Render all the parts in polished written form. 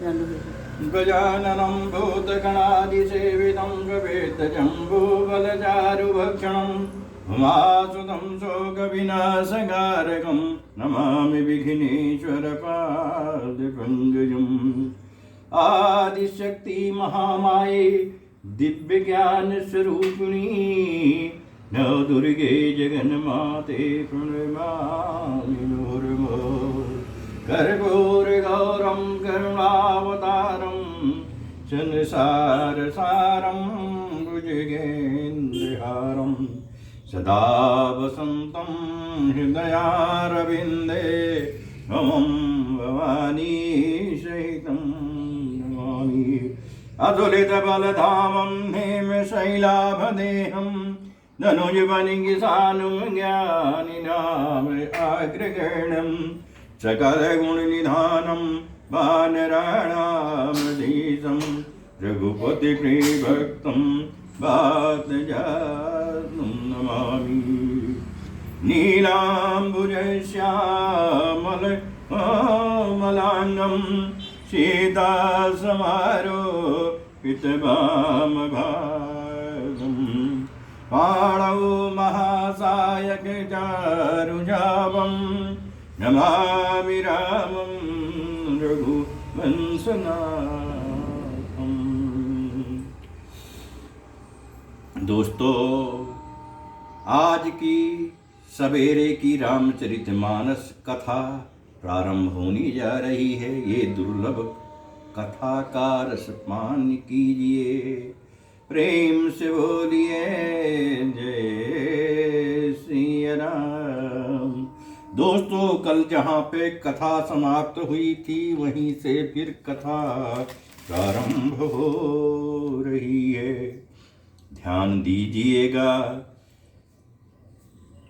गजाननं भूतगणादिसेवितं गवेतजम्बूफलचारुभक्षणं उमासुतं शोकविनाशकारकं नमामि विघ्नेश्वरपादपङ्कजम्। आदिशक्ति महामाये दिव्यज्ञानस्वरूपिणी नव दुर्गे जगन्माते प्रणमामि मुहुर्मुहुः। कर्पूरगौरं करुणावतारं संसारसारं भुजगेन्द्रहारं सदा वसन्तं हृदयारविन्दे मम भवानी सहितं नमामि। अतुलितबलधामं हेमशैलाभदेहं धनुजवनिकिसानं ज्ञानिनाम अग्रगण्यं सकलगुणनिधानं वानराणामधीशं रघुपतिप्रियभक्तं वातजातं नमामि। नीलाम्बुजश्यामलाङ्गं सीतासमारोपितवामभागं पाणौ महासायकचारुजावं नमामि रामं रघुवंशनाथं। दोस्तों, आज की सवेरे की रामचरितमानस कथा प्रारंभ होने जा रही है। ये दुर्लभ कथा का रसपान कीजिए, प्रेम से बोलिए जय श्री राम। दोस्तों, कल जहाँ पे कथा समाप्त हुई थी वहीं से फिर कथा प्रारंभ हो रही है। ध्यान दीजिएगा।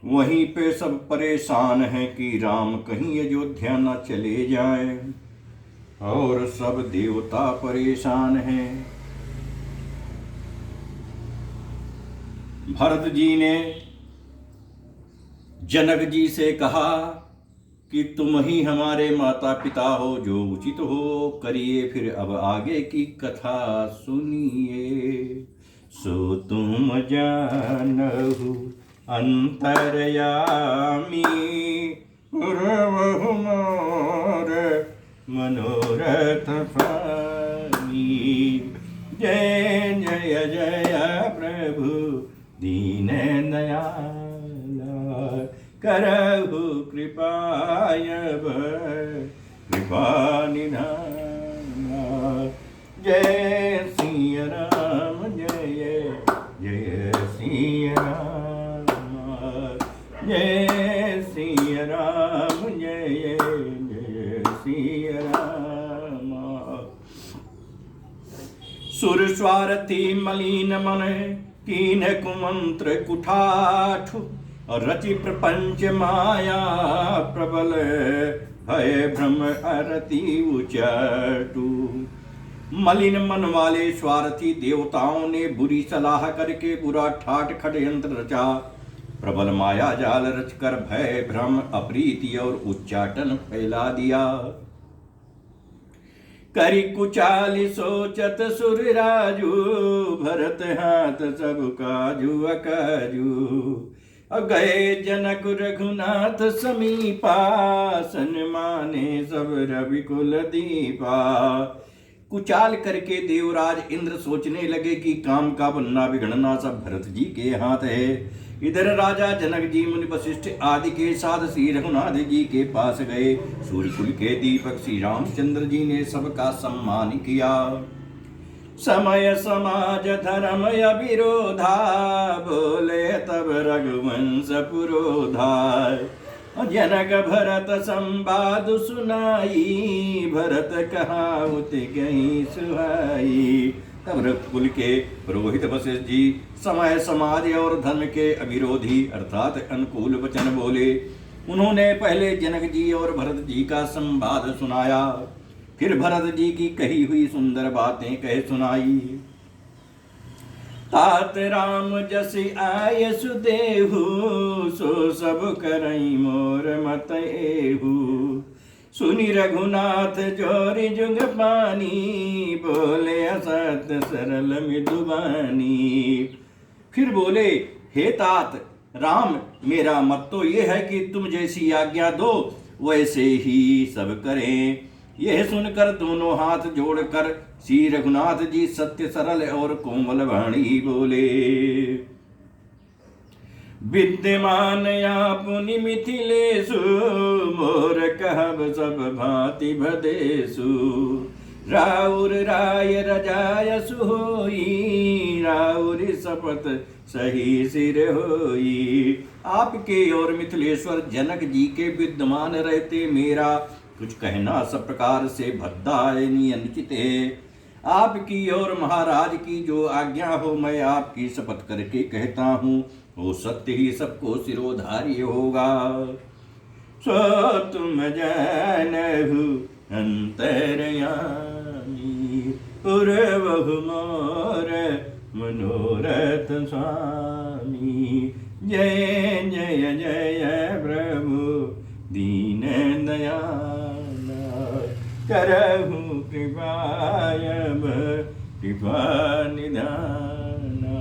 वहीं पे सब परेशान हैं कि राम कहीं अयोध्या न चले जाएं, और सब देवता परेशान हैं। भरत जी ने जनक जी से कहा कि तुम ही हमारे माता पिता हो, जो उचित हो करिए। फिर अब आगे की कथा सुनिए। सो तुम जानहु अंतरयामी गुरवहु मोर मनोरथ स्वामी। जय जय जय प्रभु दीन दयाला, करहु कृपायब कृपा निधाना। जय श्री राम जय जय श्री राम, जय श्री राम जय जय श्री राम। सुर स्वार्थी मलिन मन कीन कुमंत्र कुठाठु, रचि प्रपंच माया प्रबल भय भ्रम अरति उचटु। मलिन मन वाले स्वार्थी देवताओं ने बुरी सलाह करके बुरा ठाठ षड्यंत्र रचा। प्रबल माया जाल रचकर भय भ्रम अप्रीति और उच्चाटन फैला दिया। करि कुचाली सोचत सुर राजू, भरत हाथ सब काजू अकाजू। गए जनक रघुनाथ समीपा, सन्माने सब रविकुल दीपा। कुचाल करके देवराज इंद्र सोचने लगे कि काम का बनना बिगड़ना सब भरत जी के हाथ है। इधर राजा जनक जी मुनि वशिष्ठ आदि के साथ श्री रघुनाथ जी के पास गए। सूर्यकुल के दीपक श्री रामचंद्र जी ने सबका सम्मान किया। समय समाज धर्म अविरोधा, बोले तब रघुवंश पुरोधा। जनक भरत संवाद सुनाई, भरत कहावत गई सुहाई। तब रघुकुल के पुरोहित वशिष्ठ जी समय समाज और धर्म के अविरोधी अर्थात अनुकूल वचन बोले। उन्होंने पहले जनक जी और भरत जी का संवाद सुनाया, फिर भरत जी की कही हुई सुंदर बातें कह सुनाई। तात राम जसि आय सुदेहु, सो सब करई मोर मत एहु। सुनि रघुनाथ जोरि जुग पानी, बोले असत सरल मृदुबानी। फिर बोले, हे तात राम, मेरा मत तो ये है कि तुम जैसी आज्ञा दो वैसे ही सब करें। यह सुनकर दोनों हाथ जोड़कर श्री रघुनाथ जी सत्य सरल और कोमल वाणी बोले। विद्यमान पुनि मिथिलेशु, मोर कहब सब भांति भदेशु। राउर राय रजायसु होई, राउर शपथ सही सिर होई। आपके और मिथिलेश्वर जनक जी के विद्यमान रहते मेरा कुछ कहना सब प्रकार से भद्दायनी अनुचित है। आपकी और महाराज की जो आज्ञा हो मैं आपकी शपथ करके कहता हूँ, वो सत्य ही सबको सिरोधार्य होगा। सो तुम जानहु अंतरयामी, पुरवहु मोर मनोरथ स्वामी। जय जय जय प्रभु दीन दयाला, करहु कृपायब कृपा निधाना।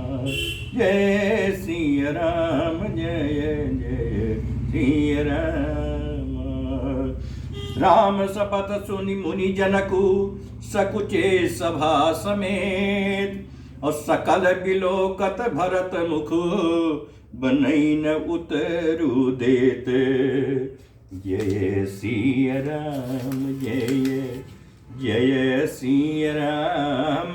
जय श्री राम जय जय श्री राम। राम शपथ सुनि मुनि जनकु, सकुचे सभा समेत। और सकल बिलोकत भरत मुख, बनई न उतरु देत। जय श्री राम जय जय श्री राम,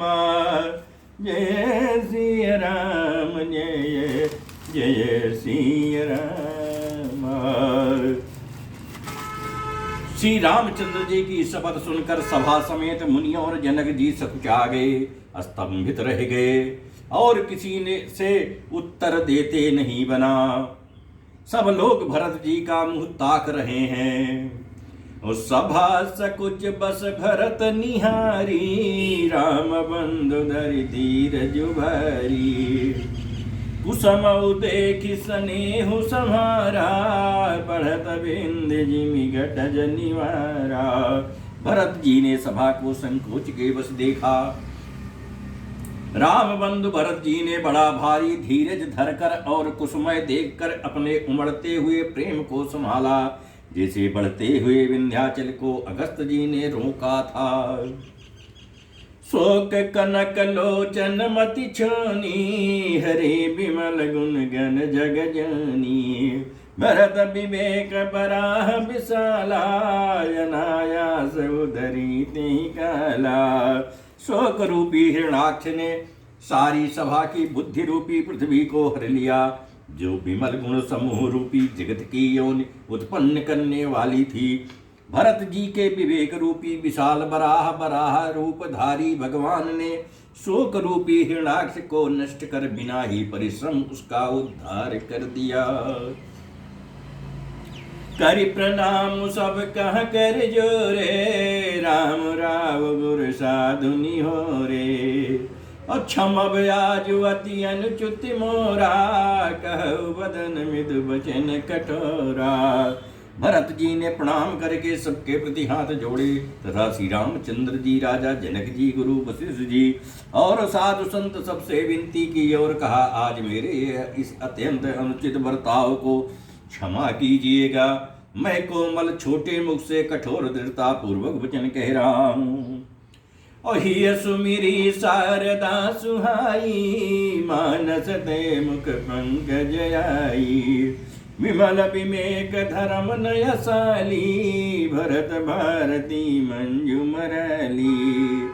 जय श्री राम जय जय श्री राम। श्री रामचंद्र जी की शपथ सुनकर सभा समेत मुनि और जनक जी सकुचा गए, स्तंभित रह गए और किसी ने से उत्तर देते नहीं बना। सब लोग भरत जी का मुंह ताक रहे हैं। और सभा सकुच बस भरत निहारी, राम बंधु धरि धीरज भरी। कुसम देखि स्नेहु सम्हारा, बढ़त बिंद जिमि घटज निवारा। भरत जी ने सभा को संकोच के बस देखा। राम बंधु भरत जी ने बड़ा भारी धीरज धरकर और कुसुमय देखकर अपने उमड़ते हुए प्रेम को संभाला, जैसे बढ़ते हुए विंध्याचल को अगस्त जी ने रोका था। शोक कनक लोचन मति छोनी, हरे बिमल गुण गण जग जानी। भरत विवेक बराह विशाला, अनायास उधरी ते काला। शोक रूपी हिरणाक्ष ने सारी सभा की बुद्धि रूपी पृथ्वी को हर लिया, जो विमल गुण समूह रूपी जगत की योनि उत्पन्न करने वाली थी। भरत जी के विवेक रूपी विशाल बराह रूपधारी भगवान ने शोक रूपी हिरणाक्ष को नष्ट कर बिना ही परिश्रम उसका उद्धार कर दिया। करि प्रणाम सब कह कर जोरे, राम राव गुर साधु निहोरे। क्षमब आज अति अनुचित मोरा, कहु बदन मृदु बचन कठोरा। भरत जी ने प्रणाम करके सबके प्रति हाथ जोड़े तथा श्री रामचंद्र जी, राजा जनक जी, गुरु वशिष्ठ जी और साधु संत सबसे विनती की और कहा, आज मेरे इस अत्यंत अनुचित बर्ताव को क्षमा कीजिएगा। मैं कोमल छोटे मुख से कठोर दृढ़ता पूर्वक वचन कह रहा हूँ। अहिय सुमिरी शारदा सुहाई, मानस दे मुख पंकज आई। विमल विमेक धर्म नयसाली, भरत भारती मंजू मरली।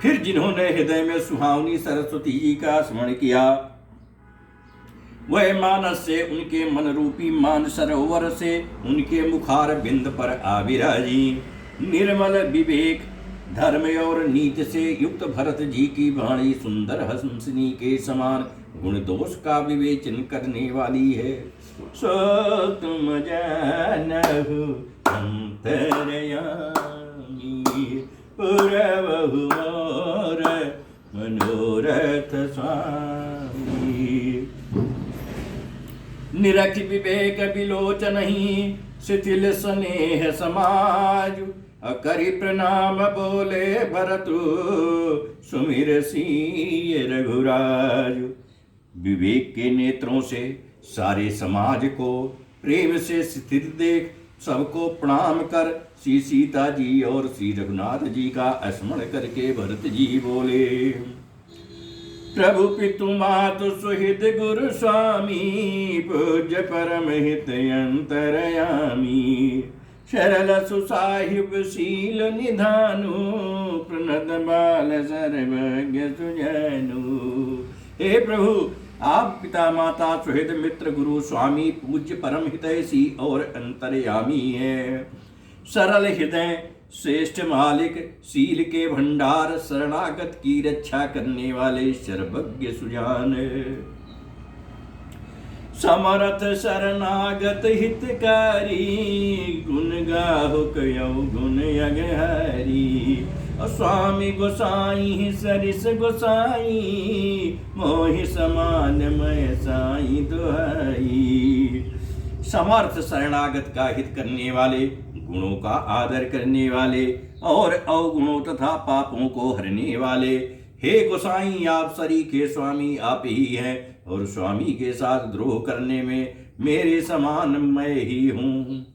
फिर जिन्होंने हृदय में सुहावनी सरस्वती जी का स्मरण किया, वह मानस से उनके मन रूपी मान सरोवर से उनके मुखार बिंद पर आविराजी। निर्मल विवेक धर्म और नीति से युक्त भरत जी की वाणी सुंदर हंसनी के समान गुण दोष का विवेचन करने वाली है। सो तुम जानहु अंतरयामी, पुरवहु मोर मनोरथ स्वामी। निरख विवेक विलोचन ही, शिथिल स्नेह समाज। करि प्रणाम बोले भरतु, सुमिर सिय रघुराज। विवेक के नेत्रों से सारे समाज को प्रेम से स्थिर देख सबको प्रणाम कर श्री सीता जी और श्री रघुनाथ जी का स्मरण करके भरत जी बोले, प्रभु पितु मातु सुहृद गुरु स्वामी, पूज्य परम हित अंतरयामी। सरल सुसाहिब शील निधानु, प्रणत बाल सर्वज्ञ सुजानु। हे प्रभु, आप पिता माता सुहृद मित्र गुरु स्वामी पूज्य परम हितैषी और अंतर्यामी है। सरल हृदय श्रेष्ठ मालिक, शील के भंडार, शरणागत की रक्षा करने वाले सर्वज्ञ सुजान। समर्थ शरणागत हितकारी, गुण गाहु कयौ गुण अगहरी। स्वामी गोसाई सरिस गोसाई, मोहि समान मैं साई दुहाई। समर्थ शरणागत का हित करने वाले, गुणों का आदर करने वाले और अवगुणों तथा पापों को हरने वाले, हे गोसाई आप सरी के स्वामी आप ही हैं और स्वामी के साथ द्रोह करने में मेरे समान मैं ही हूँ।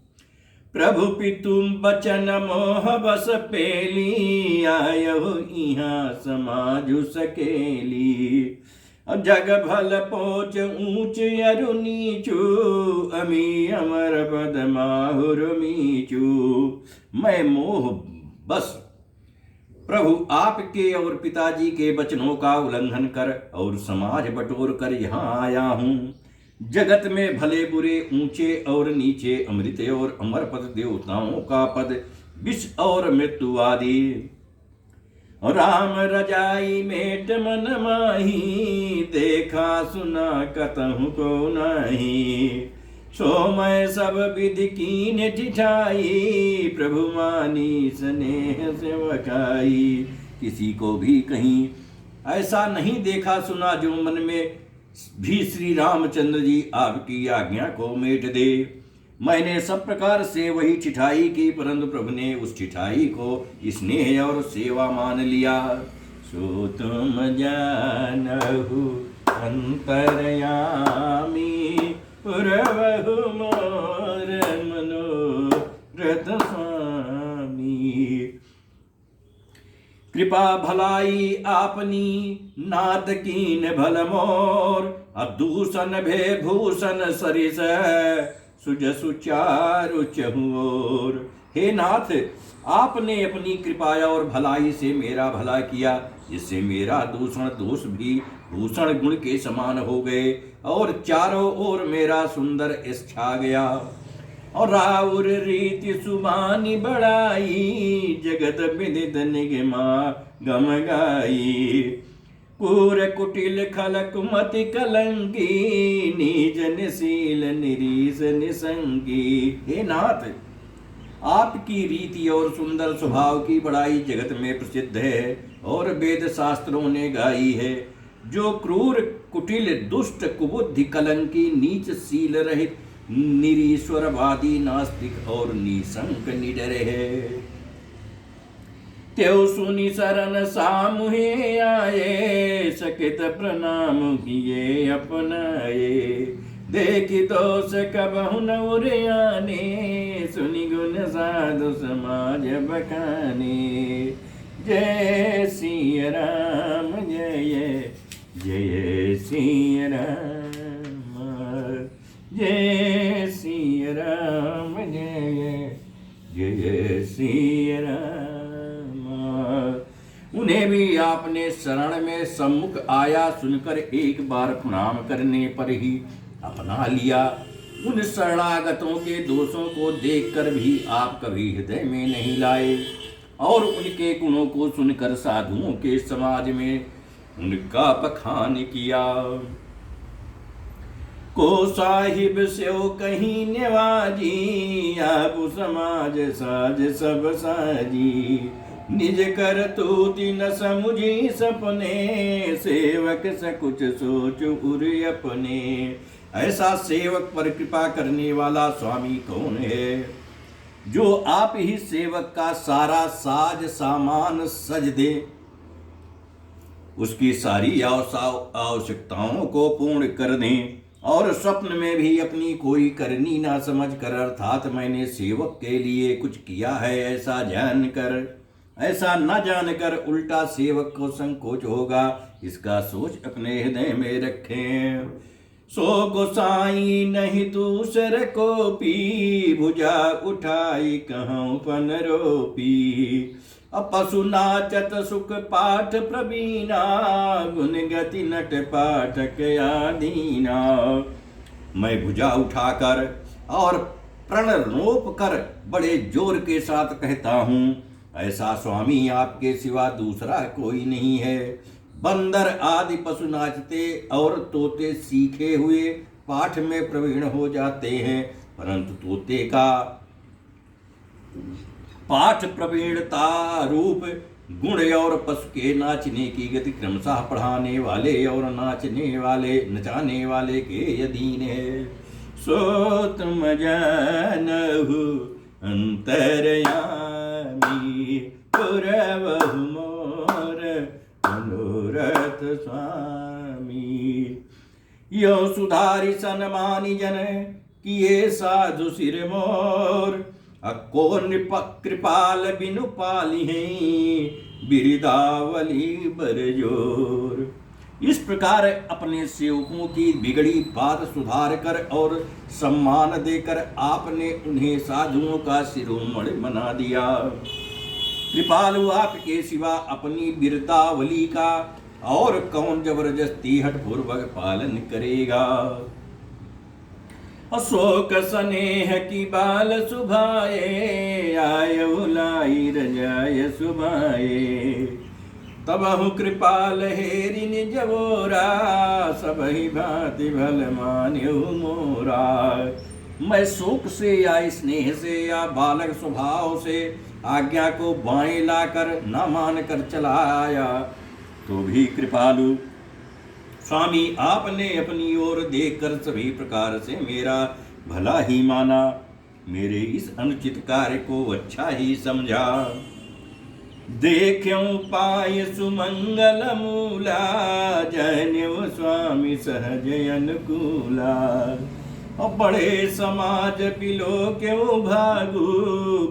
प्रभु पितु बचन मोह बस पेली, आयहु इहाँ समाजु सकेली। जग भल पोच ऊंच अरु नीचू, अमी अमर पद माहुर मीचू। मैं मोह बस प्रभु आपके और पिताजी के वचनों का उल्लंघन कर और समाज बटोर कर यहाँ आया हूँ। जगत में भले बुरे ऊंचे और नीचे, अमृत और अमर पद, देवताओं का पद, विष और मृत्यु आदि। राम रजाई मेट मन माही, देखा सुना कतहु को नहीं। सो मैं सब विधि कीन ठिठाई, प्रभु मानी स्नेह सेवकाई। किसी को भी कहीं ऐसा नहीं देखा सुना जो मन में भी श्री रामचंद्र जी आपकी आज्ञा को मेट दे। मैंने सब प्रकार से वही ठिठाई की, परंतु प्रभु ने उस ठिठाई को स्नेह और सेवा मान लिया। सो तुम जानहु अंतरयामी, पुरवहु मोर मनोरथ स्वामी। कृपा भलाई आपनी नाथ कीन भल मोर, अदूषण भे भूषण सरिस सुज सुचारु चहुओर। हे नाथ, आपने अपनी कृपा और भलाई से मेरा भला किया, जिससे मेरा दूषण दोष भी भूषण गुण के समान हो गए और चारों ओर मेरा सुंदर यश छा गया। और राउर रीति सुबानी बढ़ाई, जगत विदित निगमा गम गाई। पूर कुटिल खल कुमति कलंकी, नीच निशील निरीस निसंगी। हे नाथ, आपकी रीति और सुंदर स्वभाव की बड़ाई जगत में प्रसिद्ध है और वेद शास्त्रों ने गाई है। जो क्रूर कुटिल दुष्ट कुबुद्धि कलंकी नीच शील रहित निरीश्वरवादी नास्तिक और निशंक निडर है। त्यों सुनि शरण सामुहे आए, सकित प्रणाम किए अपनाए। देखि दोष कबहु न उरियाने, सुनि गुण साधु समाज बखाने। जय सिया राम जय जय सिया राम, जय सिया राम जय जय सिया राम। उन्हें भी आपने शरण में सम्मुख आया सुनकर एक बार प्रणाम करने पर ही अपना लिया। उन शरणागतों के दोषों को देखकर भी आप कभी हृदय में नहीं लाए और उनके गुणों को सुनकर साधुओं के समाज में उनका बखान किया। को साहिब स्यो कहीं निवाजी, आप समाज साज सब साजी। निज कर तूति न समुझी सपने, सेवक सकुच सोच उर अपने। ऐसा सेवक पर कृपा करने वाला स्वामी कौन है, जो आप ही सेवक का सारा साज सामान सज दे, उसकी सारी आवश्यकताओं को पूर्ण कर दें, और स्वप्न में भी अपनी कोई करनी ना समझकर, अर्थात मैंने सेवक के लिए कुछ किया है ऐसा न जानकर उल्टा सेवक को संकोच होगा, इसका सोच अपने हृदय में रखें। सो गोसाई नहीं दूसर को पी, भुजा उठाई कहूँ पन रोपी। अपसु नाचत सुख पाठ प्रवीणा, गुण गति नट पाठक आदीना। मैं भुजा उठाकर और प्रण रोप कर बड़े जोर के साथ कहता हूँ, ऐसा स्वामी आपके सिवा दूसरा कोई नहीं है। बंदर आदि पशु नाचते और तोते सीखे हुए पाठ में प्रवीण हो जाते हैं, परंतु तोते का पाठ प्रवीणता रूप गुण और पशु के नाचने की गति क्रमशः पढ़ाने वाले और नचाने वाले के अधीन है। सो तुम जानहु अंतरयामी, पुरवहु मोर मनोरथ स्वामी। यो सुधारि सन्मानी जन किए साधु सिर मोर, अको कृपाल बिनु पाली हैं बिरदावली बरजोर। इस प्रकार अपने सेवकों की बिगड़ी बात सुधार कर और सम्मान देकर आपने उन्हें साधुओं का शिरोमणि बना दिया। कृपालु आपके सिवा अपनी बिरदावली का और कौन जबरदस्ती हठपूर्वक पालन करेगा। अशोक स्नेह की बाल सुभाए, आय उलाई रजाय सुभाए। तबहु कृपाल हेरि निज बोरा, सबहि भांति भल मान्यु मोरा। मैं शोक से या स्नेह से या बालक स्वभाव से आज्ञा को बाएं लाकर न मान कर चला आया, तो भी कृपालु स्वामी आपने अपनी ओर देखकर सभी प्रकार से मेरा भला ही माना, मेरे इस अनुचित कार्य को अच्छा ही समझा। देख्यों पाय सुमंगल मूला, जन्य स्वामी सहज अनुकूला। और बड़े समाज पिलो क्यों भागू,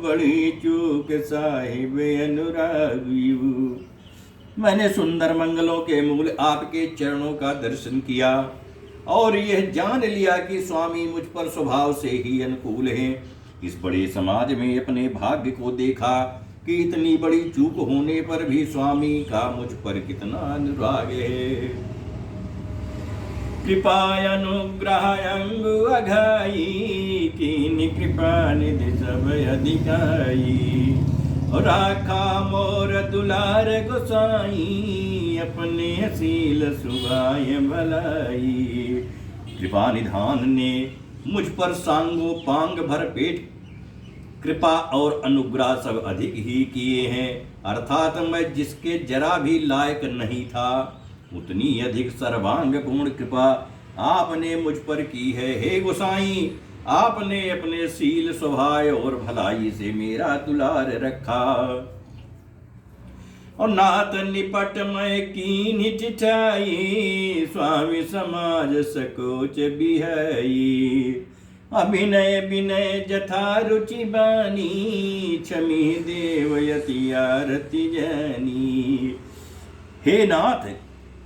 बड़ी चूक साहिब अनुरागू। मैंने सुंदर मंगलों के मूल आपके चरणों का दर्शन किया और यह जान लिया कि स्वामी मुझ पर स्वभाव से ही अनुकूल हैं। इस बड़े समाज में अपने भाग्य को देखा कि इतनी बड़ी चूक होने पर भी स्वामी का मुझ पर कितना अनुराग है। कृपा अनुग्रह अंगु अघाई, कीनी कृपा निधि सब अधिकाई। राखा मोर दुलार गोसाई, अपने सील सुभाय भलाई। कृपा निधान ने मुझ पर सांगो पांग भर पेट कृपा और अनुग्रह सब अधिक ही किए हैं, अर्थात मैं जिसके जरा भी लायक नहीं था उतनी अधिक सर्वांग पूर्ण कृपा आपने मुझ पर की है। हे गोसाई, आपने अपने सील स्वभाव और भलाई से मेरा दुलार रखा। और नाथ निपट मैं कीनी टिठाई, स्वामी समाज सकोच बिहाई। अभिनय विनय जथा रुचि बानी, क्षमी देवयति आरती जानी। हे नाथ,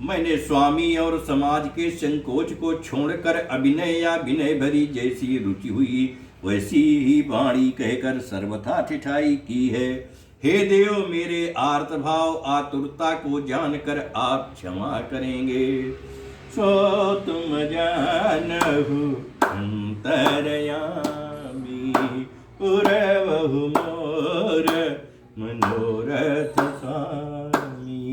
मैंने स्वामी और समाज के संकोच को छोड़कर अभिनय या विनय भरी जैसी रुचि हुई वैसी ही वाणी कहकर सर्वथा ठिठाई की है। हे देव, मेरे आर्त भाव आतुरता को जानकर आप क्षमा करेंगे। सो तुम जानहु अंतरयामी, पुरवहु मोर मनोरथ स्वामी।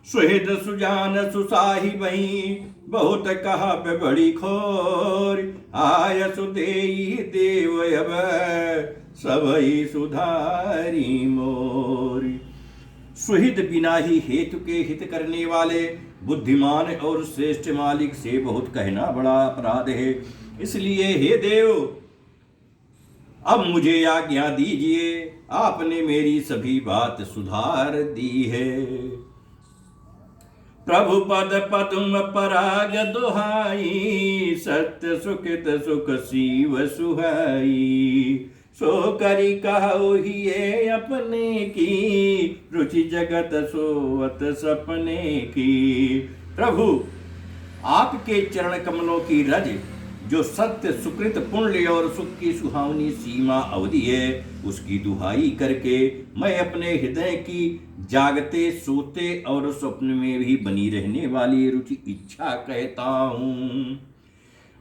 सुहृद सुजान सुसाही बही, बहुत कहा पे बड़ी खोर। आय सुदेई देव अब सबई सुधारी मोर। सुहित बिना ही हेतु के हित करने वाले बुद्धिमान और श्रेष्ठ मालिक से बहुत कहना बड़ा अपराध है। इसलिए हे देव, अब मुझे आज्ञा दीजिए, आपने मेरी सभी बात सुधार दी है। प्रभु पद पद्म पराग दुहाई, सत्य सुखित सुख सीव सुहाई। सो करी कहो हिये अपने की, रुचि जगत सोवत सपने की। प्रभु, आपके चरण कमलों की रज, जो सत्य सुकृत पुण्य और सुख की सुहावनी सीमा अवधि है, उसकी दुहाई करके मैं अपने हृदय की जागते सोते और स्वप्न में भी बनी रहने वाली रुचि इच्छा कहता हूँ।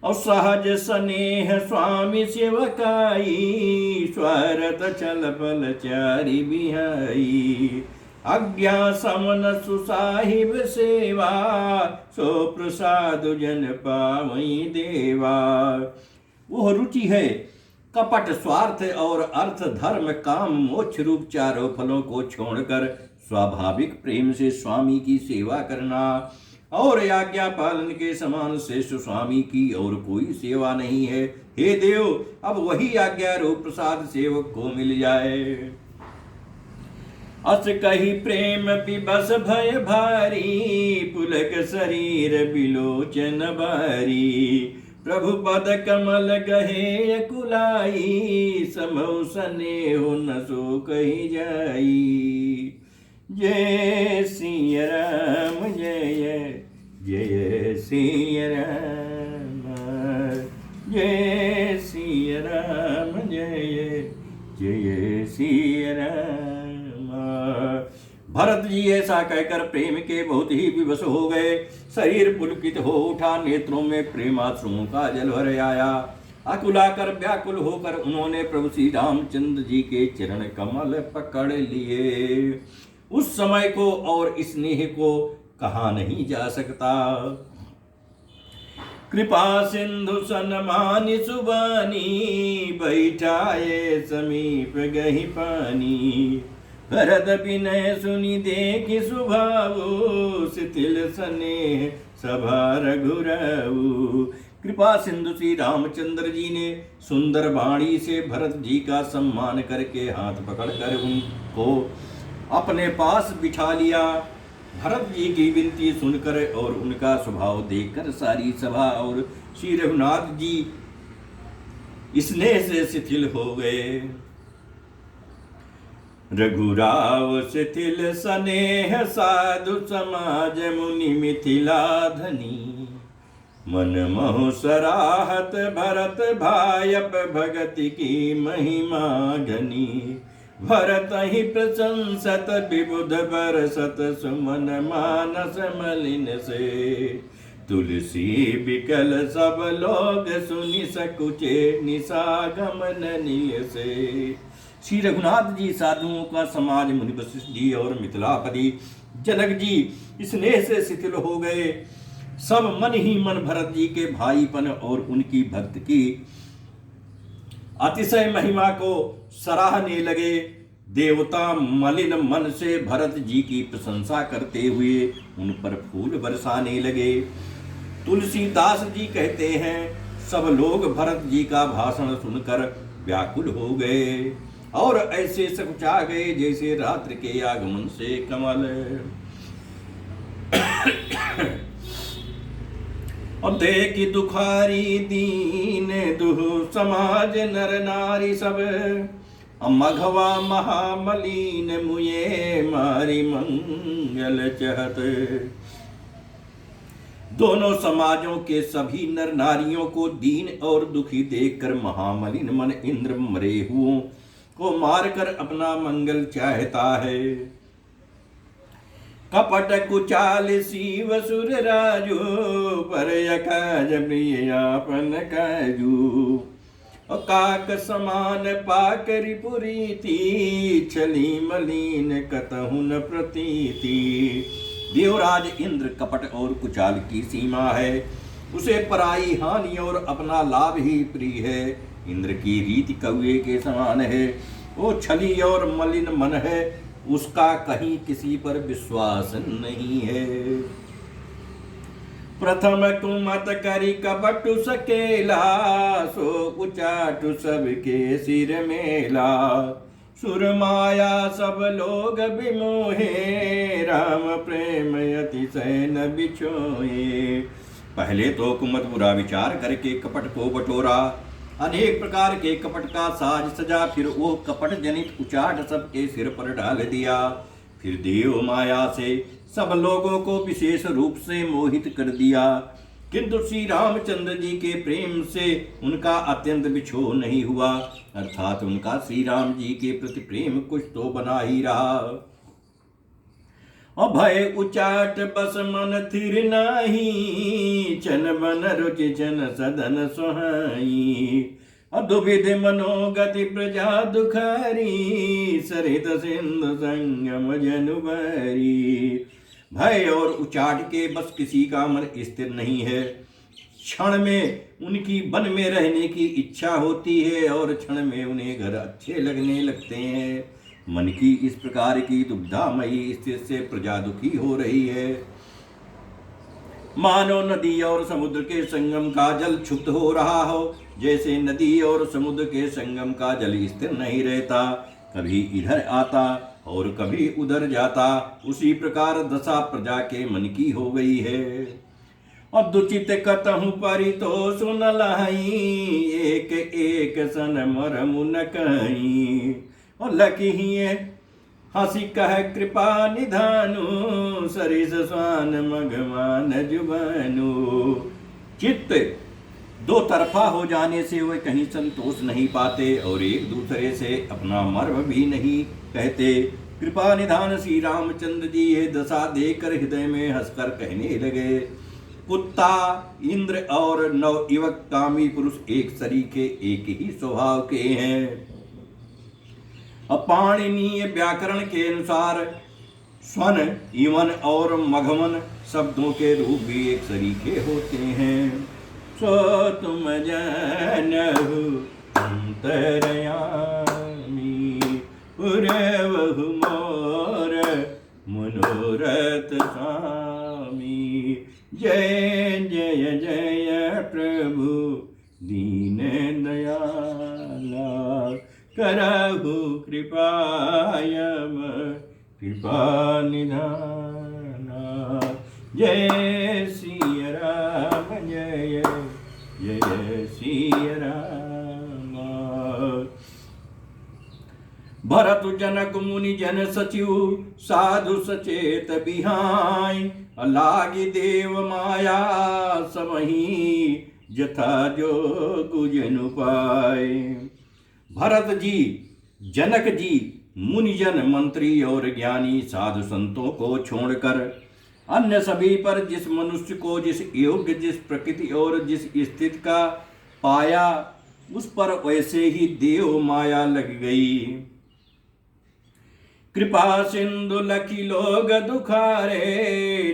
और सहज स्नेह स्वामी सेवकाई, स्वरत छल पल चारि बिहाई। आज्ञा समन सुसाहिब सेवा, सो प्रसाद जन पावई देवा। वह रुचि है कपट स्वार्थ और अर्थ धर्म काम मोक्ष रूप चारों फलों को छोड़कर स्वाभाविक प्रेम से स्वामी की सेवा करना, और आज्ञा पालन के समान श्रेष्ठ स्वामी की और कोई सेवा नहीं है। हे देव, अब वही आज्ञा रूप प्रसाद सेवक को मिल जाए। अस कही प्रेम पिबस भय भारी, पुलक शरीर बिलोचन बारी। प्रभु पद कमल गहे अकुलाई, समौ स्नेह न सो कही जाई। जय सिया राम जय जय सिया राम, जय सिया राम जय जय सिया राम। भरत जी ऐसा कहकर प्रेम के बहुत ही विवश हो गए। शरीर पुलकित हो उठा, नेत्रों में प्रेमाश्रुओं का जल भर आया। अकुलाकर व्याकुल होकर उन्होंने प्रभु श्री रामचंद्र जी के चरण कमल पकड़ लिए। उस समय को और स्नेह को कहा नहीं जा सकता। कृपा सिंधु सन्मानि सुबानी, बैठाए समीप गही पानी। भरत विनय सुनि देखि सुभाऊ, शिथिल स्नेह सभा रघुराऊ। कृपा सिंधु श्री रामचंद्र जी ने सुंदर वाणी से भरत जी का सम्मान करके हाथ पकड़कर उनको अपने पास बिठा लिया। भरत जी की विनती सुनकर और उनका स्वभाव देखकर सारी सभा और श्री रघुनाथ जी स्नेह से शिथिल हो गए। रघुराव शिथिल स्नेह साधु समाज मुनि मिथिला धनी। मन मोह सराहत भरत भायप भगति की महिमा घनी। भरत ही प्रशंसत विबुध बरसत, सुमन मानस मलिन से। तुलसी बिकल सब लोग सुनि सकुचे, निसागमन नीय से। श्री रघुनाथ जी साधुओं का समाज मुनि वशिष्ठ जी और मिथिलापति जनक जी स्नेह से शिथिल हो गए। सब मन ही मन भरत जी के भाईपन और उनकी भक्त की अतिशय महिमा को सराहने लगे। देवता मलिन मन से भरत जी की प्रशंसा करते हुए उन पर फूल बरसाने लगे। तुलसीदास जी कहते हैं, सब लोग भरत जी का भाषण सुनकर व्याकुल हो गए और ऐसे सकुचा गए जैसे रात्रि के आगमन से कमल। और देखी दुखारी दीन दुह समाज नर नारी सब। मघवा महामलीन मुये मारी मंगल चहत। दोनों समाजों के सभी नर नारियों को दीन और दुखी देखकर महामलिन मन इंद्र मरे हुओं को मारकर अपना मंगल चाहता है। कपट कुचाल शिव सुर राजू, पर यकाज प्रिय आपन काजू। काक समान पाकरि पुरीति, छली मलिन कतहु न प्रतीति। देवराज इंद्र कपट और कुचाल की सीमा है। उसे पराई हानि और अपना लाभ ही प्रिय है। इंद्र की रीति कौवे के समान है। वो छली और मलिन मन है। उसका कहीं किसी पर विश्वास नहीं है। प्रथम कुमत करी कपटु सकेला, सो उचाटु सबके सिर मेला। सुर माया सब लोग विमोहे, राम प्रेम अतिशय न बिछोए। पहले तो कुमत बुरा विचार करके कपट को बटोरा, अनेक प्रकार के कपट का साज सजा, फिर वो कपट जनित उचाट सबके सिर पर डाल दिया। फिर देव माया से सब लोगों को विशेष रूप से मोहित कर दिया, किंतु श्री रामचंद्र जी के प्रेम से उनका अत्यंत बिछोह नहीं हुआ, अर्थात उनका श्री राम जी के प्रति प्रेम कुछ तो बना ही रहा। अभय उचाट बस मन थिर नाही, चन बन रुचि जन सदन सुहाई। अदुविध मनोगति प्रजा दुखारी, सरित सिंधु संगम जनुबरी। भय और उचाट के बस किसी का मन स्थिर नहीं है। क्षण में उनकी वन में रहने की इच्छा होती है और क्षण में उन्हें घर अच्छे लगने लगते हैं। मन की इस प्रकार की दुविधामयी स्थिति से प्रजा दुखी हो रही है। मानो नदी और समुद्र के संगम का जल क्षुब्ध हो रहा हो। जैसे नदी और समुद्र के संगम का जल स्थिर नहीं रहता, कभी इधर आता और कभी उधर जाता, उसी प्रकार दशा प्रजा के मन की हो गई है। और दुचित कतहु परितोष न लहाई, एक एक सन मरमु न कहीं। और लकी हंसी कह कृपा निधानु, सरिस स्वान मघमान जुबानु। चित्त दो तरफा हो जाने से वे कहीं संतोष नहीं पाते और एक दूसरे से अपना मर्म भी नहीं कहते। कृपा निधान श्री रामचंद्र जी ये दशा देखकर हृदय में हंसकर कहने लगे, कुत्ता इंद्र और नव युवक कामी पुरुष एक सरीखे एक ही स्वभाव के हैं। अपाणनीय व्याकरण के अनुसार स्वन, इवन और मघमन शब्दों के रूप भी एक सरीखे होते हैं। सो तुम जानहु अंतरयामी, पुरवहु मोर मनोरथ स्वामी। जय जय जय प्रभु दीन दयाला, करहु कृपायम कृपा निधाना। जय सिया राम जय जय सिया राम। भरत जनक मुनि जन सचिव, साधु सचेत बिहाई। लागी देव माया समही, जथा जोगु जनु पाए। भरत जी, जनक जी, मुनिजन, मंत्री और ज्ञानी साधु संतों को छोड़कर अन्य सभी पर जिस मनुष्य को जिस योग्य, जिस प्रकृति और जिस स्थिति का पाया, उस पर वैसे ही देव माया लग गई। कृपा सिंधु लखी लोग दुखारे,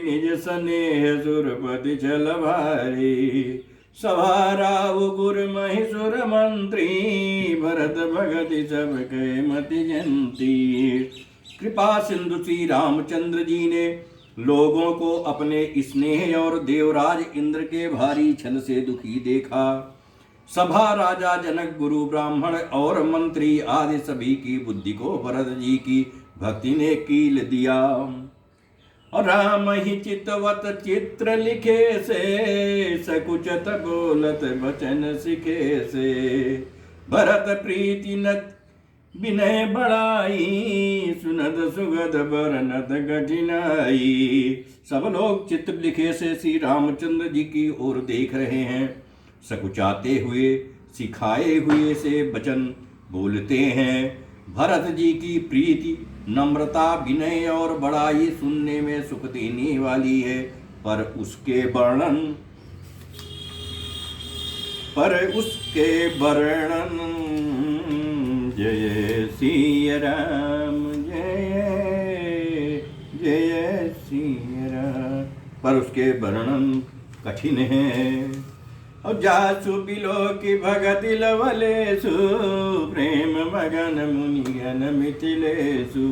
निज स्नेह सुरपति चल भारे। सभा राव गुर महिषुर मंत्री, भरत भगति सब के मति जंती। कृपा सिंधु श्री रामचंद्र जी ने लोगों को अपने स्नेह और देवराज इंद्र के भारी छल से दुखी देखा। सभा राजा जनक, गुरु ब्राह्मण और मंत्री आदि सभी की बुद्धि को भरत जी की भक्ति ने कील दिया। राम ही चितवत चित्र लिखे से, सकुचत बोलत वचन सिखे से। भरत प्रीति नत विनय बढ़ाई, सुनत सुगत बरनत कठिनाई। सब लोग चित्र लिखे से श्री रामचंद्र जी की ओर देख रहे हैं। सकुचाते हुए, सिखाए हुए से वचन बोलते हैं। भरत जी की प्रीति, नम्रता, विनय और बड़ाई सुनने में सुख देने वाली है, पर उसके वर्णन जय सिया राम जय जय सिया राम, पर उसके वर्णन कठिन है। और जासु बिलो की भगति लवलेसु, प्रेम मगन मुनिगन मिथिलेसु।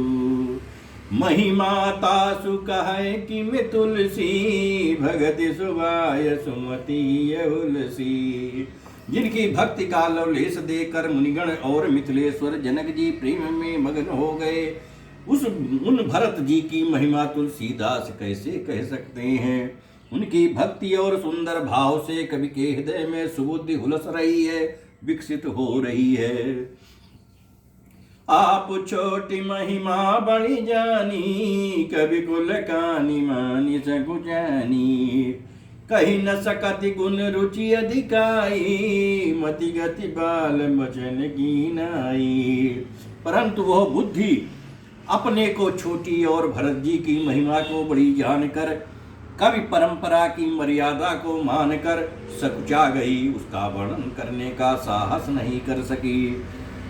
महिमा तासु कहे कि मैं तुलसी, भगति सुभाय सुमति उलसी। जिनकी भक्ति का लवलेश देकर मुनिगण और मिथिलेश्वर जनक जी प्रेम में मग्न हो गए, उन भरत जी की महिमा तुलसीदास कैसे कह सकते हैं। उनकी भक्ति और सुंदर भाव से कवि के हृदय में सुबुद्धि हुलस रही है, विकसित हो रही है। आप छोटी महिमा बड़ी जानी, कवि कुल कानी मानी सकुचानी। कही न सकति गुण रुचि अधिकाई, मति गति बाल बचन की नाई। परंतु वह बुद्धि अपने को छोटी और भरत जी की महिमा को बड़ी जानकर, कवि परंपरा की मर्यादा को मानकर सकुचा गई। उसका वर्णन करने का साहस नहीं कर सकी।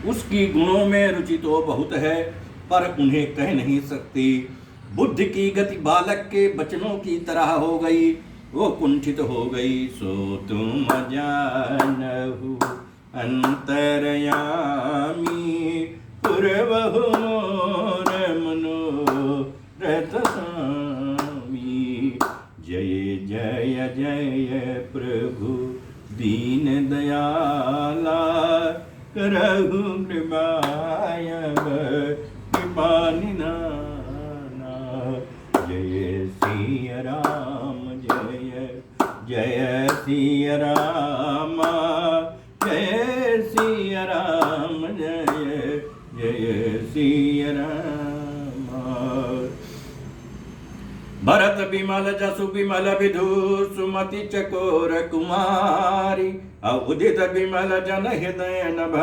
उसकी गुणों में रुचि तो बहुत है, पर उन्हें कह नहीं सकती। बुद्धि की गति बालक के बचनों की तरह हो गई, वो कुंठित हो गई। सो तुम जानहु अंतरयामी, पुरवहु मोर मनोरथ स्वामी। जय जय जय प्रभु दीन दयाला, करहु कृपायब कृपा निधाना। जय सिया राम जय जय सिया राम, जय सिया राम जय जय सिया राम। भरत बिमल जसु बिमल विधु, सुमति चकोर कुमारी। उदित बिमल जन हृदय नभ,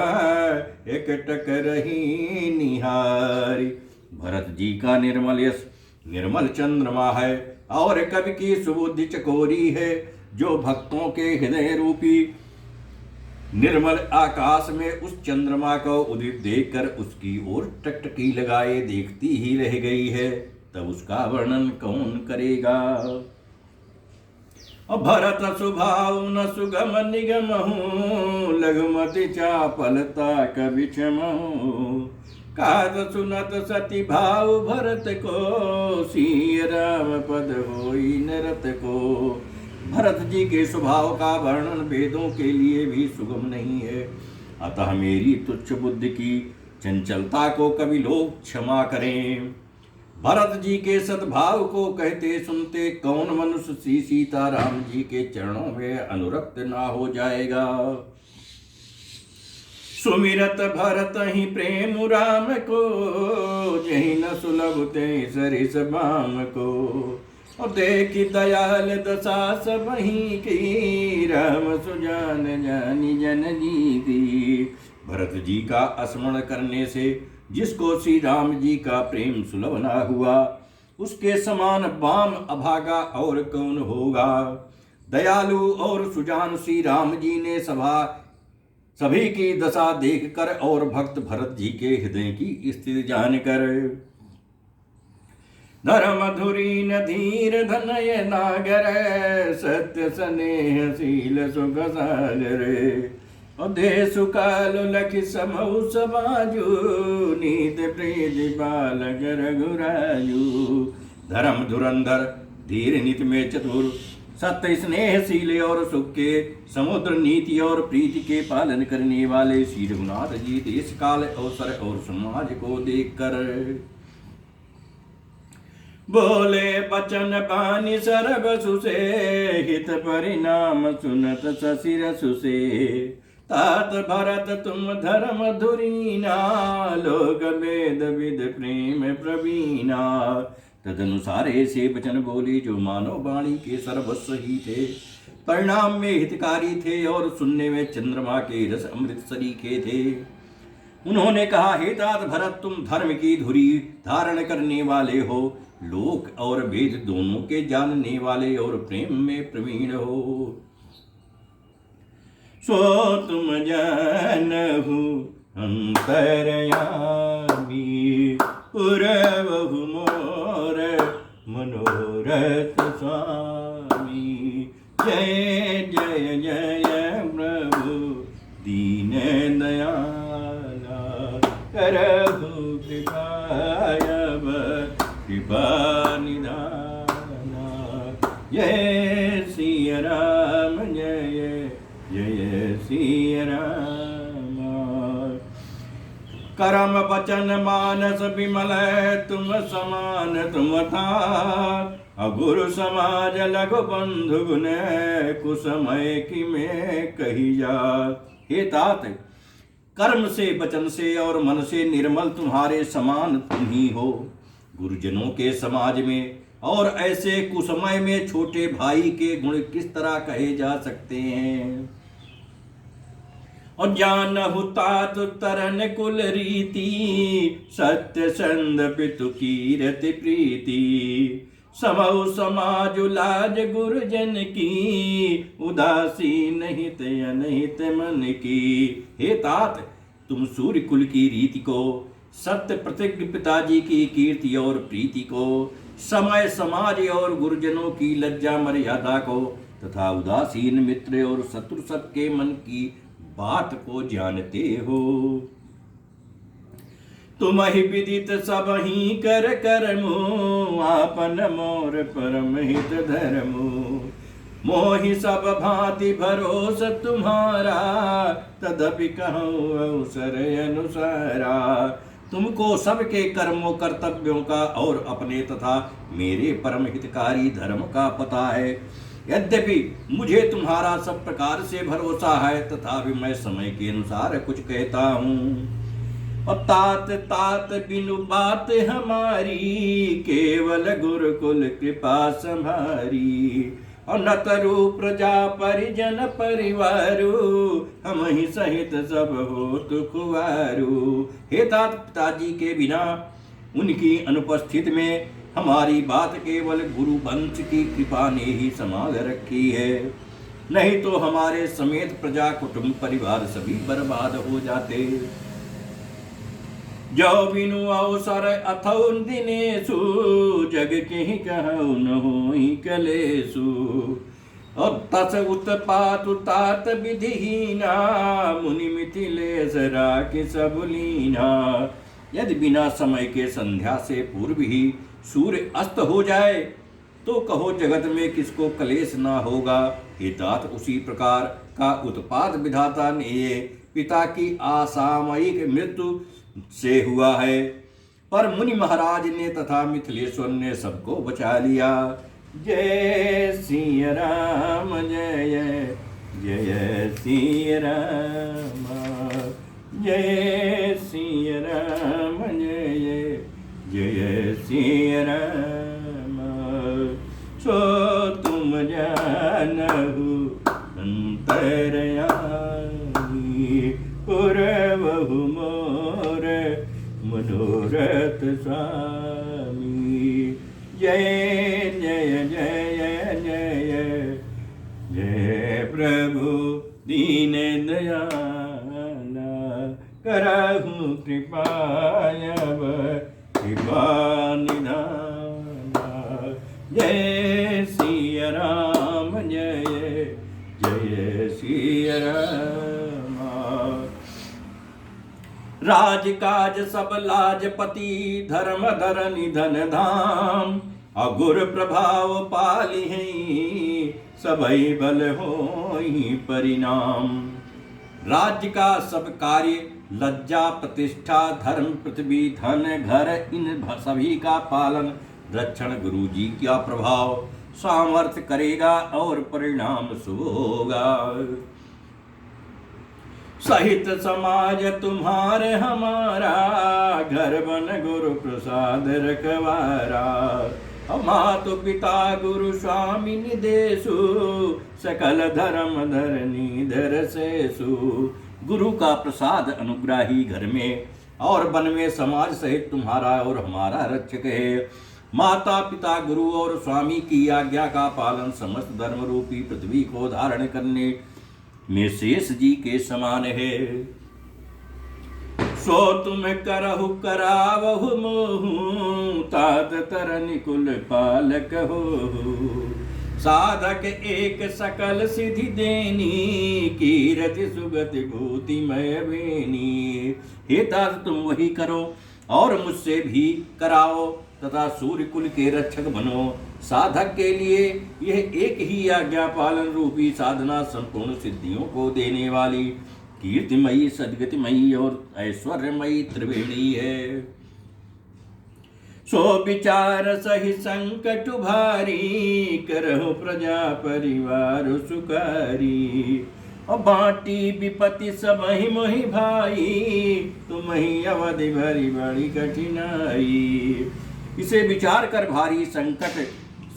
एकटक रही निहारी। भरत जी का निर्मल यश निर्मल चंद्रमा है, और कवि की सुबुद्धि चकोरी है, जो भक्तों के हृदय रूपी निर्मल आकाश में उस चंद्रमा को उदित देखकर उसकी ओर टकटकी लगाए देखती ही रह गई है। तब उसका वर्णन कौन करेगा। भरत सुभाव न सुगम निगमहु, लघुमति चापलता कवि क्षमहु। कात सुनत सती भाव भरत को, सिय राम पद होई नरत को। भरत जी के स्वभाव का वर्णन वेदों के लिए भी सुगम नहीं है, अतः मेरी तुच्छ बुद्धि की चंचलता को कवि लोग क्षमा करें। भरत जी के सद्भाव को कहते सुनते कौन मनुष्य श्री सीताराम जी के चरणों में अनुरक्त ना हो जाएगा। सुमिरत भरत ही प्रेम राम को, जही न सुलभ ते सरिस बाम को। और देखी दयाल दशा सब ही की, राम सुजान जानी जन जीती। भरत जी का स्मरण करने से जिसको श्री राम जी का प्रेम सुलभ ना हुआ, उसके समान बाम अभागा और कौन होगा। दयालु और सुजान श्री राम जी ने सभी की दशा देखकर और भक्त भरत जी के हृदय की स्थिति जानकर, धर्म धुरी न धीर धनय नागर, सत्य स्नेह शील सुख सागर। देशु काल लखि समऊ समाजु, नीत प्रीति बालक रघुराजु। धर्म धुरंधर धीर नीति में चतुर, सत्य स्नेहशील और सुख के समुद्र, नीति और प्रीति के पालन करने वाले श्री रघुनाथ जी देश काल अवसर और समाज को देखकर बोले बचन बानी सरब सुसे, हित परिणाम सुनत ससिर सुसे। तात भरत तुम धर्म धुरीना, लोक वेद विद प्रेम प्रवीणा। तदनुसार ऐसे वचन बोले जो मानव वाणी के सर्वस्व ही थे, परिणाम में हितकारी थे और सुनने में चंद्रमा के रस अमृत सरीखे थे। उन्होंने कहा, हे तात भरत, तुम धर्म की धुरी धारण करने वाले हो, लोक और वेद दोनों के जानने वाले और प्रेम में प्रवीण हो। सो तुम जानहु अंतरयामी, पुरवहु मोर मनोरथ स्वामी। जय जय जय प्रभु दीन दयाला, करहु कृपायब कृपा निधाना। जय सिया राम, जय जय सिया राम। करम वचन मानस विमल तुम समान तुम था। गुरु समाज लघु बंधु गुण कुसमय की मैं कही जा। हे तात, कर्म से वचन से और मन से निर्मल तुम्हारे समान तुम ही हो। गुरुजनों के समाज में और ऐसे कुसमय में छोटे भाई के गुण किस तरह कहे जा सकते हैं। और जानहु तात तरन कुल रीति, सत्य संद पितु कीरति प्रीति। समौ समाज लाज गुरुजन की, उदासी नहीं ते अनहित मन की। हे तात, तुम सूर्य कुल की रीति को, सत्य प्रतिज्ञ पिताजी की कीर्ति और प्रीति को, समय समाज और गुरुजनों की लज्जा मर्यादा को, तथा उदासीन मित्र और शत्रु सबके मन की बात को जानते हो। तुम ही विदित सब ही कर कर्मो, आपन मोर परम हित धर्मो। मोहि सब भांति भरोस तुम्हारा, तदपि कहूँ अवसर अनुसारा। तुमको सबके कर्मों कर्तव्यों का और अपने तथा मेरे परम हितकारी धर्म का पता है। यद्यपि मुझे तुम्हारा सब प्रकार से भरोसा है, तथापि मैं समय के अनुसार कुछ कहता हूँ। और तात तात बिनु बात हमारी, केवल गुरुकुल कृपा संभारी। और नतरु प्रजा परिजन परिवारु, हम ही सहित सब हो तुखवारु। हे तात, पिताजी के बिना उनकी अनुपस्थिति में हमारी बात केवल गुरु वंश की कृपा ने ही संभाल रखी है, नहीं तो हमारे समेत प्रजा कुटुंब परिवार सभी बर्बाद हो जाते। जो बिनु अवसर अथौ दिनेषु, जग के कहु न होई कलेषु। और तस उत्पात तात विधिहीना, मुनि मिथिलेश राखि सब लीना। यदि बिना समय के संध्या से पूर्व ही सूर्य अस्त हो जाए, तो कहो जगत में किसको कलेश ना होगा। हे तात, उसी प्रकार का उत्पात विधाता ने ये पिता की असामयिक मृत्यु से हुआ है, पर मुनि महाराज ने तथा मिथिलेश्वर ने सबको बचा लिया। जय सिया राम, जय जय सिया राम। जय सिया राम, जय जय सिया राम। सो तुम जानहु अंतरयामी, पुरवहु मोर मनोरथ स्वामी। जय जय जय जय जय प्रभु दीन दयाला, करहु कृपायब कृपा निधाना। जय सिया राम, जय जय सिया राम। राजकाज सब लाजपति, धर्म धरनि धन धाम। अगुर प्रभाव पालिहि, सबई बल होई परिणाम। राज्य का सब कार्य, लज्जा प्रतिष्ठा धर्म पृथ्वी धन घर, इन सभी का पालन रक्षण गुरु जी का प्रभाव सामर्थ्य करेगा और परिणाम शुभ होगा। सहित समाज तुम्हारे हमारा, घर बन गुरु प्रसाद रखवारा। मातु पिता गुरु स्वामी निदेशु, सकल धर्म धरनी धर सेसु। गुरु का प्रसाद अनुग्राही घर में और वन में समाज सहित तुम्हारा और हमारा रक्षक है। माता पिता गुरु और स्वामी की आज्ञा का पालन समस्त धर्म रूपी पृथ्वी को धारण करने में शेष जी के समान है। सो तुम करहु करावहु मोहु, तात तरनि कुल पालक हो। साधक एक सकल सिद्धि देनी, कीरति सुगति भूतिमय बेनी। हे तात, तुम वही करो और मुझसे भी कराओ तथा सूर्य कुल के रक्षक बनो। साधक के लिए यह एक ही आज्ञा पालन रूपी साधना संपूर्ण सिद्धियों को देने वाली कीर्तिमयी, सद्गतिमयी और ऐश्वर्यमयी त्रिवेणी है। सो विचार सही संकट भारी, करहु प्रजा परिवार सुखारी। और बाटी विपत्ति सब ही मोहि भाई, तुम ही अवधि भरी बड़ी कठिनाई। इसे विचार कर भारी संकट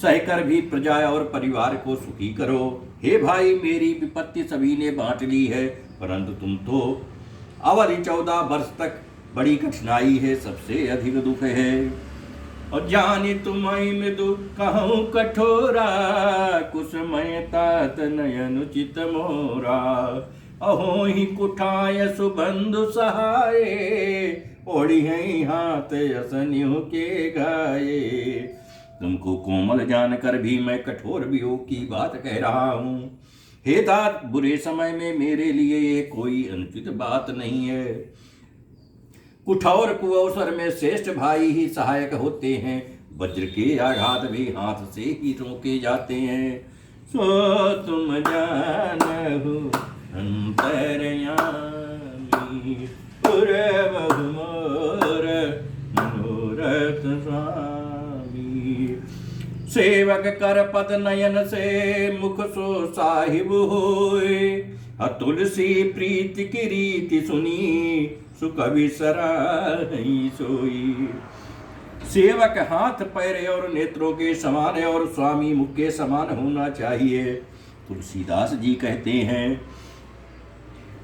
सहकर भी प्रजा और परिवार को सुखी करो। हे भाई, मेरी विपत्ति सभी ने बांट ली है, परंतु तुम तो अवधि 14 वर्ष तक बड़ी कठिनाई है, सबसे अधिक दुख है। और जानी तुम्हें मृदु कहूँ कठोरा, कुसमय तात नयन चित मोरा। अहो ही कुठाय सुबंधु सहाय, ओढ़ी है हाथ असनियों के गाये। तुमको कोमल जानकर भी मैं कठोर वियोग की बात कह रहा हूँ। हे तात, बुरे समय में मेरे लिए ये कोई अनुचित बात नहीं है। कुठौर कुअवसर में श्रेष्ठ भाई ही सहायक होते हैं, वज्र के आघात भी हाथ से ही रोके जाते हैं। सो तुम जानहु अंतर्यामी, पुरवहु मोर मनोरथ स्वामी। सेवक कर पद नयन से मुख सो साहिब होए, तुलसी प्रीति की रीति सुनी, सुकवि सराही सोई। सेवक हाथ पैर और नेत्रों के समान और स्वामी मुख के समान होना चाहिए। तुलसीदास जी कहते हैं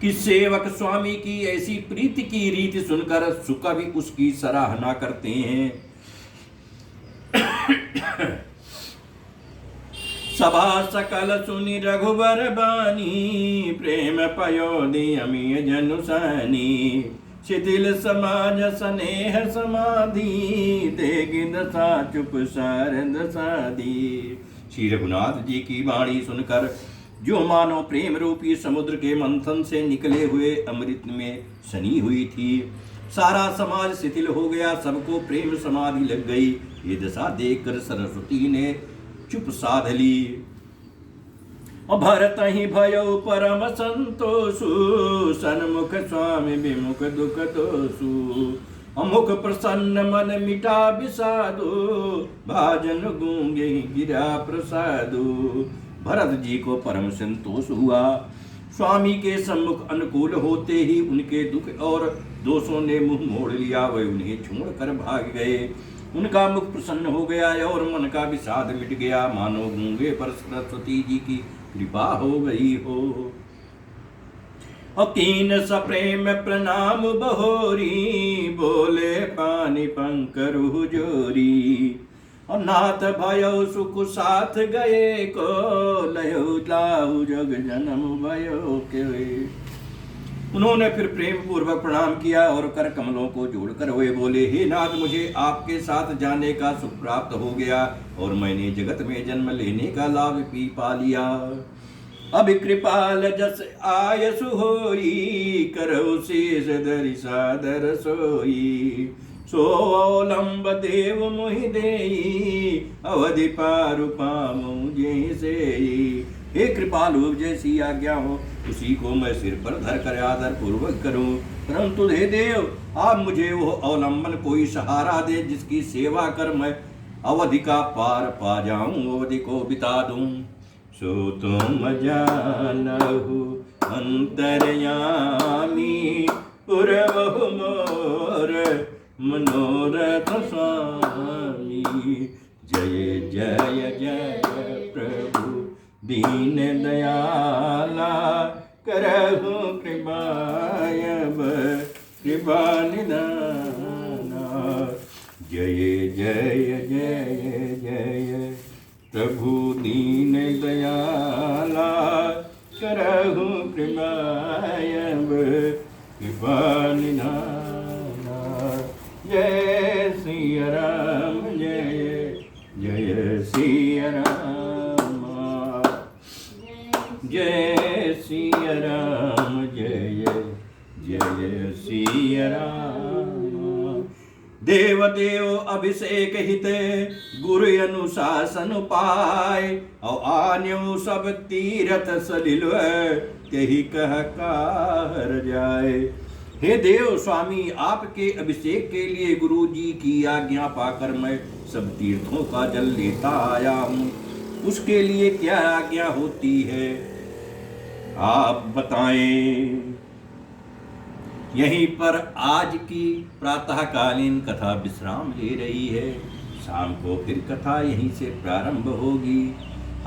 कि सेवक स्वामी की ऐसी प्रीति की रीति सुनकर सुकवि उसकी सराहना करते हैं। सभा सकल सुनि रघुबर बानी, प्रेम पयोधि अमीय जनुसानी। शिथिल समाज स्नेह समाधि, देगी दशा चुप शारद साधी। श्री रघुनाथ जी की वाणी सुनकर जो मानो प्रेम रूपी समुद्र के मंथन से निकले हुए अमृत में सनी हुई थी, सारा समाज शिथिल हो गया, सबको प्रेम समाधि लग गई। ये दशा देखकर सरस्वती ने चुप साध ली। भरत ही भयो परम संतोषु, सन्मुख स्वामी विमुख दुख दोषु। अमुख प्रसन्न मन मिटा विषादु, भाजन गूंगे गिरा प्रसादु। भरत जी को परम संतोष हुआ। स्वामी के सम्मुख अनुकूल होते ही उनके दुख और दोषों ने मुंह मोड़ लिया, वे उन्हें छोड़कर भाग गए। उनका मुख प्रसन्न हो गया और मन का विषाद मिट गया, मानो गूंगे पर सरस्वती जी की कृपा हो गई हो। अकीन सप्रेम प्रणाम बहोरी, बोले पानी पंकरु जोरी। और नाथ भयो सुख साथ गए को, लयो लाहु जग जन्म भयो के। उन्होंने फिर प्रेम पूर्वक प्रणाम किया और कर कमलों को जोड़कर वे बोले, हे नाथ, मुझे आपके साथ जाने का सुख प्राप्त हो गया और मैंने जगत में जन्म लेने का लाभ भी पा लिया। अब कृपाल जस आयसु होई, करहु शीस धरि सादर सोई। सो अवलंब देव मोहि देई, अवधि पारु पामु जैसेई। हे कृपालु, जैसी आज्ञा हो उसी को मैं सिर पर धर कर आदर पूर्वक करूं, परंतु हे देव, आप मुझे वो अवलंबन कोई सहारा दे जिसकी सेवा कर मैं अवधि का पार पा जाऊं, अवधि को बिता दूं। सो तुम जानहु अंतर्यामी, पुरवहु मोर मनोरथ स्वामी। जय जय जय प्रभु दीन दयाला, करहु कृपायब कृपा निधाना। जय जय जय जय प्रभु दीन दयाला, करहु कृपायब कृपा निधाना। जय सिया राम, जय जय सिया राम, जय सिया राम, जय जय सिया राम। देव देव अभिषेक हित गुरु अनुशासन पाए और आन्यु सब तीरथ सलिल यही कह काहर जाए। हे देव स्वामी, आपके अभिषेक के लिए गुरु जी की आज्ञा पाकर मैं सब तीर्थों का जल लेता आया हूँ। उसके लिए क्या आज्ञा होती है आप बताएं। यहीं पर आज की प्रातःकालीन कथा विश्राम ले रही है। शाम को फिर कथा यहीं से प्रारंभ होगी।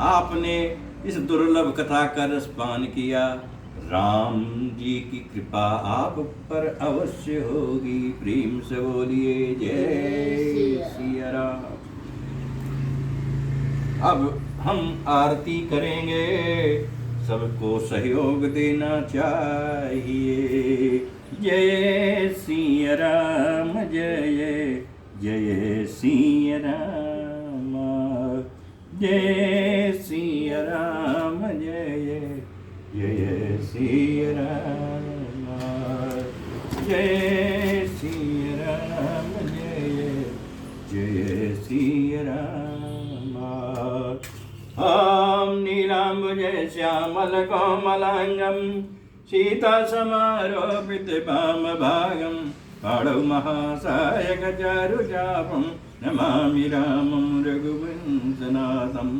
आपने इस दुर्लभ कथा का रसपान किया, राम जी की कृपा आप पर अवश्य होगी। प्रेम से बोलिए जय सिया राम। अब हम आरती करेंगे, सबको सहयोग देना चाहिए। जय सिया राम, जय जय सिया राम, जय सिया राम, जय जय सिया राम, जय सिया राम, जय जय सिया राम। ॐ नीलाम्बुजे श्यामल कोमलांगं सीता समारोपित वामभागं पाणौ महासायक चारुचापं नमामि रामं रघुवंशनाथं।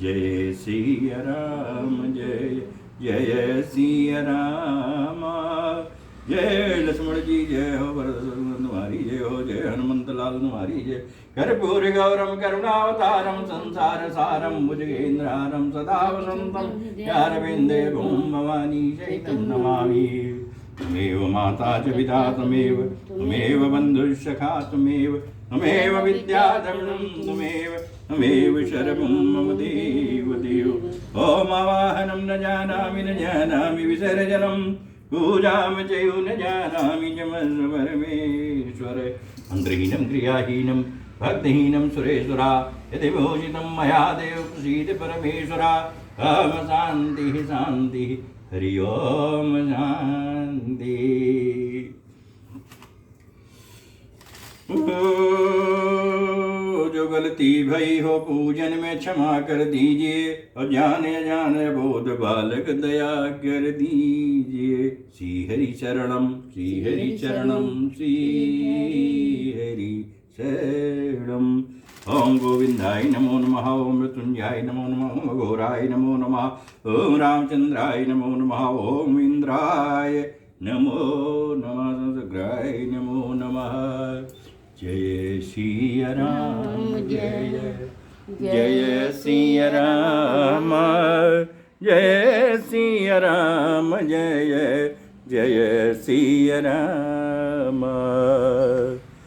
जय सिया राम, जय जय सिया राम। जय लक्ष्मण जी जय हो, भरत तुम्हारी जय हो, जय हनुमंत लाल तुम्हारी जय। कर्पूर गौरम करुणावतारम संसार सारम भुजगेन्द्रहारम सदा वसंतम यारविंदे भूम भवानी शैतं नमामि। त्वमेव माता च पिता त्वमेव, त्वमेव बन्धुश्सखा त्वमेव, त्वमेव विद्याधरणं त्वमेव, त्वमेव शरणं मम देव देव। ॐ आवाहनं न जानामि विसर्जनं पूजां चैव न जानामि जमस्य परमेश्वर। मन्त्रहीनं क्रियाहीनं भक्तिहीनं सुरेश्वरा, यदि भोजितं मया देव प्रसीद परमेश्वरा। ओम शान्तिः शान्तिः, हरि ओम शान्ति। जो गलती भई हो पूजन में क्षमा कर दीजिए, और जाने अजाने बोध बालक दया कर दीजिए। श्री हरि शरणम, श्री हरि शरणम, श्री हरि शरणम। ओम गोविंदाय नमो नमः, ओम मृत्युंजयाय नमो नमः, ओम घोराय नमो नमः, ओम रामचंद्राय नमो नमः, ओम इंद्राय नमो नमः, संसग्राय नमो नमः। जय सिया राम, जय जय सिया राम, जय सिया राम, जय जय सिया राम।